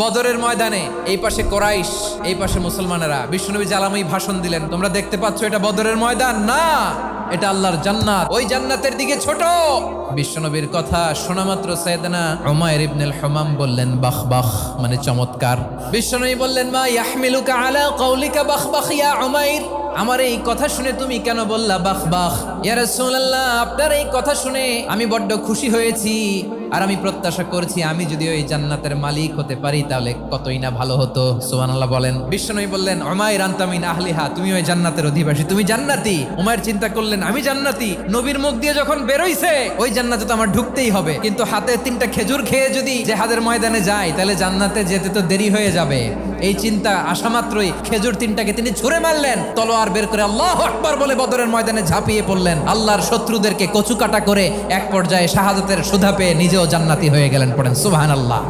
বদরের ময়দানে এই পাশে কোরাইশ, এই পাশে মুসলমানেরা। বিশ্বনবী জালাময়ী ভাষণ দিলেন, তোমরা দেখতে পাচ্ছ এটা বদরের ময়দান না, এটা আল্লাহর জান্নাত, ওই জান্নাতের দিকে ছোট। বিশ্বনবীর কথা শোনা মাত্র সাইয়েদনা উমাইর ইবনুল হুমাম বললেন বাখ বাখ, মানে চমৎকার। বিশ্বনবী বললেন মা ইয়াহমিলুকা আলা কওলিকা বাখ বাখ ইয়া উমাইর, আমার এই কথা শুনে তুমি কেন বললা বাখ বাখ? ইয়া রাসূলুল্লাহ, আপনার এই কথা শুনে আমি বড্ড খুশি হয়েছি, আর আমি প্রত্যাশা করছি আমি যদি ওই জান্নাতের মালিক হতে পারি তাহলে কতই না ভালো হতো। সুবহানাল্লাহ বলেন। বিশ্বনবী বললেন উমাইর আনতা মিন আহলিহা, তুমি ওই জান্নাতের অধিবাসী, তুমি জান্নাতি। উমাইর চিন্তা করলেন আমি জান্নাতি, নবীর মুখ দিয়ে যখন বেরোইছে ওই জান্নাতে তো আমার ঢুকতেই হবে, কিন্তু হাতে 3টা খেজুর খেয়ে যদি জেহাদের ময়দানে যাই তাহলে জান্নাতে যেতে তো দেরি হয়ে যাবে। এই চিন্তা আসা মাত্রই খেজুর 3টাকে তিনি ছুঁড়ে মারলেন, তলোয়ার বের করে আল্লাহু আকবার বলে বদরের ময়দানে ঝাঁপিয়ে পড়লেন। আল্লাহর শত্রুদেরকে কচুকাটা করে এক পর্যায়ে শাহাদাতের সুধা পেয়ে নিজেও জান্নাতি হয়ে গেলেন। পড়েন সুবহানাল্লাহ।